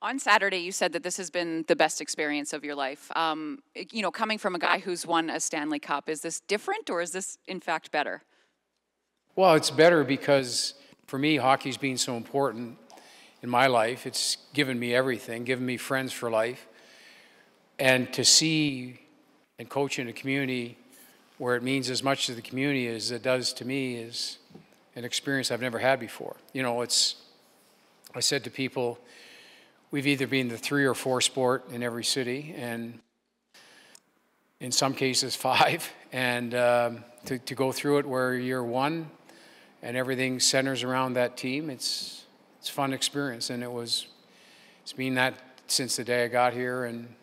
On Saturday, you said that this has been the best experience of your life. Coming from a guy who's won a Stanley Cup, is this different or is this in fact better? Well, it's better because for me, hockey's been so important in my life. It's given me everything, given me friends for life. And to see and coach in a community where it means as much to the community as it does to me is an experience I've never had before. I said to people, we've either been the 3 or 4 sport in every city, and in some cases 5. And to go through it where you're 1 and everything centers around that team, it's a fun experience. And it's been that since the day I got here. And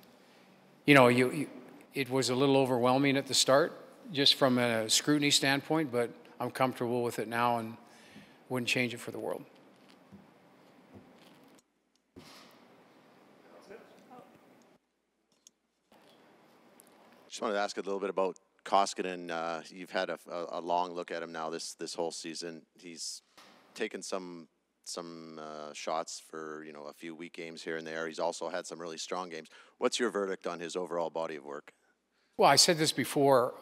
it was a little overwhelming at the start, just from a scrutiny standpoint, but I'm comfortable with it now and wouldn't change it for the world. Just wanted to ask a little bit about Koskinen. You've had a long look at him now this whole season. He's taken some shots for a few weak games here and there. He's also had some really strong games. What's your verdict on his overall body of work? Well, I said this before.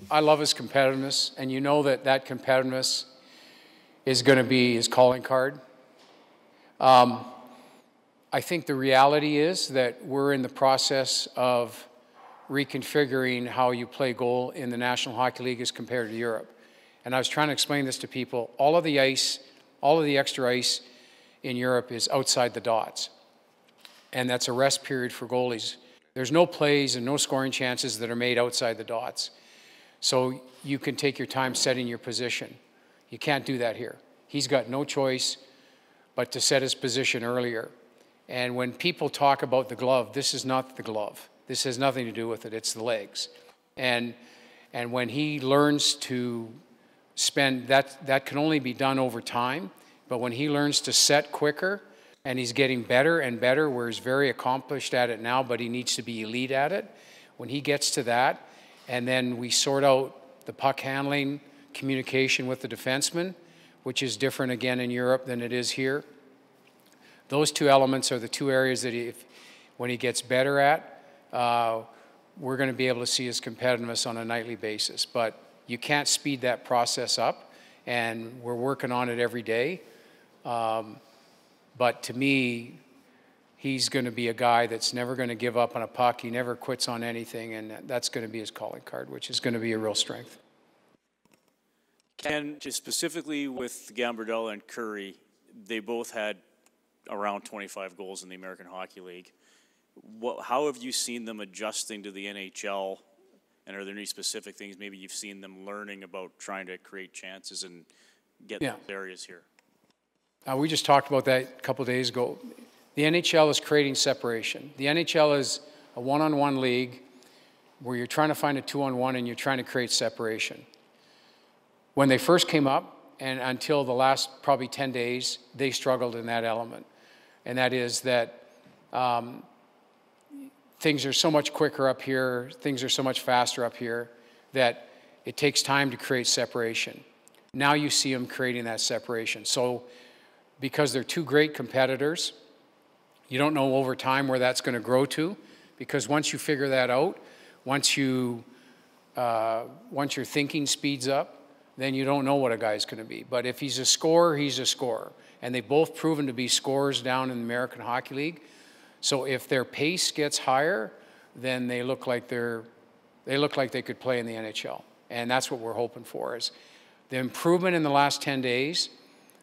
I love his competitiveness, and you know that competitiveness is going to be his calling card. I think the reality is that we're in the process of reconfiguring how you play goal in the National Hockey League as compared to Europe. And I was trying to explain this to people. All of the extra ice in Europe is outside the dots. And that's a rest period for goalies. There's no plays and no scoring chances that are made outside the dots. So you can take your time setting your position. You can't do that here. He's got no choice but to set his position earlier. And when people talk about the glove, this is not the glove. This has nothing to do with it. It's the legs. And when he learns to spend, that can only be done over time, but when he learns to set quicker, and he's getting better and better, where he's very accomplished at it now, but he needs to be elite at it. When he gets to that, and then we sort out the puck handling, communication with the defenseman, which is different again in Europe than it is here. Those 2 elements are the 2 areas that when he gets better at, we're going to be able to see his competitiveness on a nightly basis. But you can't speed that process up, and we're working on it every day. But to me, he's going to be a guy that's never going to give up on a puck. He never quits on anything, and that's going to be his calling card, which is going to be a real strength. Ken, just specifically with Gambardella and Curry, they both had around 25 goals in the American Hockey League. How have you seen them adjusting to the NHL, and are there any specific things maybe you've seen them learning about trying to create chances and get those areas here? We just talked about that a couple of days ago. The NHL is creating separation. The NHL is a one-on-one league where you're trying to find a 2-on-1 and you're trying to create separation. When they first came up, and until the last probably 10 days, they struggled in that element. And that is that things are so much quicker up here, things are so much faster up here, that it takes time to create separation. Now you see them creating that separation. So because they're 2 great competitors, you don't know over time where that's going to grow to, because once you figure that out, once your thinking speeds up, then you don't know what a guy's going to be. But if he's a scorer, he's a scorer. And they've both proven to be scorers down in the American Hockey League. So if their pace gets higher, then they look like they could play in the NHL. And that's what we're hoping for. Is the improvement in the last 10 days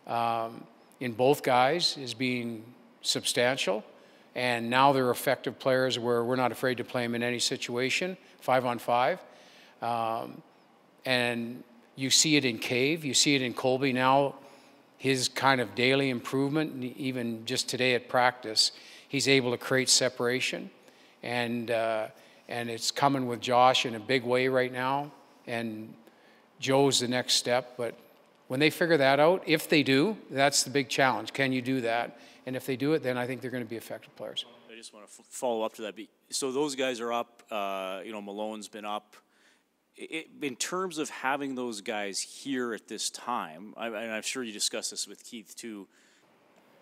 in both guys is being substantial. And now they're effective players where we're not afraid to play them in any situation, 5-on-5. And you see it in Cave, you see it in Colby now, his kind of daily improvement, even just today at practice, he's able to create separation. And it's coming with Josh in a big way right now. And Joe's the next step. But when they figure that out, if they do, that's the big challenge. Can you do that? And if they do it, then I think they're going to be effective players. I just want to follow up to that. So those guys are up. Malone's been up. In terms of having those guys here at this time, and I'm sure you discussed this with Keith too,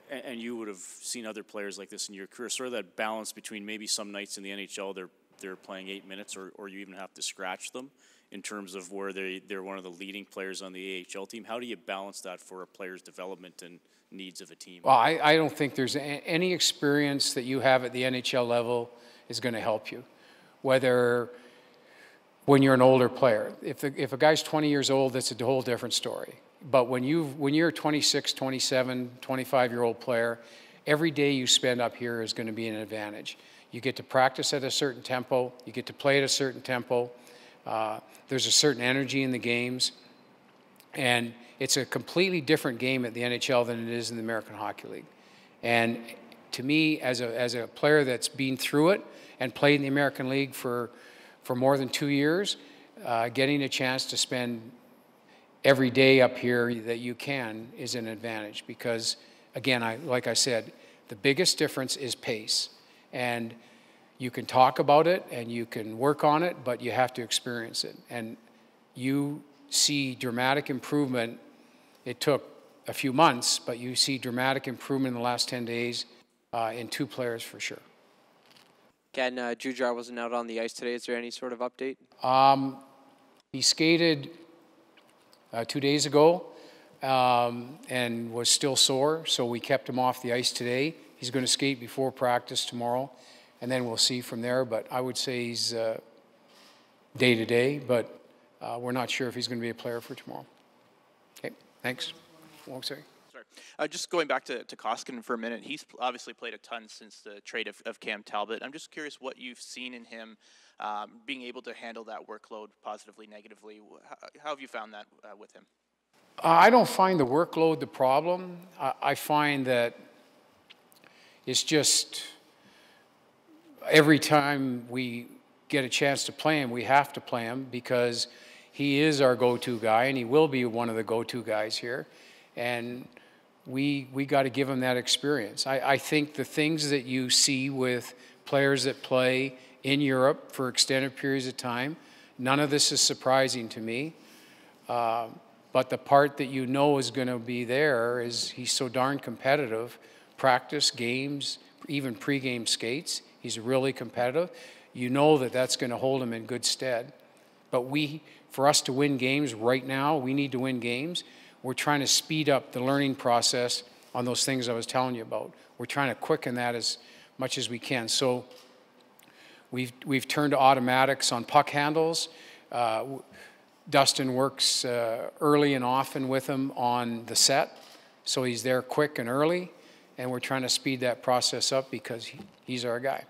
and you would have seen other players like this in your career, sort of that balance between maybe some nights in the NHL they're playing 8 minutes, or you even have to scratch them in terms of where they're one of the leading players on the AHL team. How do you balance that for a player's development and needs of a team? Well, I don't think there's any experience that you have at the NHL level is going to help you, whether when you're an older player. If a guy's 20 years old, that's a whole different story. But when you're a 26, 27, 25-year-old player, every day you spend up here is going to be an advantage. You get to practice at a certain tempo. You get to play at a certain tempo. There's a certain energy in the games. And it's a completely different game at the NHL than it is in the American Hockey League. And to me, as a player that's been through it and played in the American League for more than 2 years, getting a chance to spend every day up here that you can is an advantage because, again, like I said, the biggest difference is pace. And you can talk about it and you can work on it, but you have to experience it. And you see dramatic improvement. It took a few months, but you see dramatic improvement in the last 10 days in 2 players for sure. Ken, Jujar wasn't out on the ice today. Is there any sort of update? He skated 2 days ago and was still sore, so we kept him off the ice today. He's going to skate before practice tomorrow, and then we'll see from there. But I would say he's day-to-day, but we're not sure if he's going to be a player for tomorrow. Okay, thanks. Oh, sorry. Just going back to Koskinen for a minute, he's obviously played a ton since the trade of Cam Talbot. I'm just curious what you've seen in him being able to handle that workload positively, negatively. How have you found that with him? I don't find the workload the problem. I find that it's just every time we get a chance to play him, we have to play him because he is our go-to guy and he will be one of the go-to guys here. And we got to give him that experience. I think the things that you see with players that play in Europe for extended periods of time, none of this is surprising to me. But the part that you know is going to be there is he's so darn competitive. Practice, games, even pregame skates, he's really competitive. You know that that's going to hold him in good stead. But for us to win games right now, we need to win games. We're trying to speed up the learning process on those things I was telling you about. We're trying to quicken that as much as we can. So we've turned to automatics on puck handles. Dustin works early and often with him on the set, so he's there quick and early, and we're trying to speed that process up because he's our guy.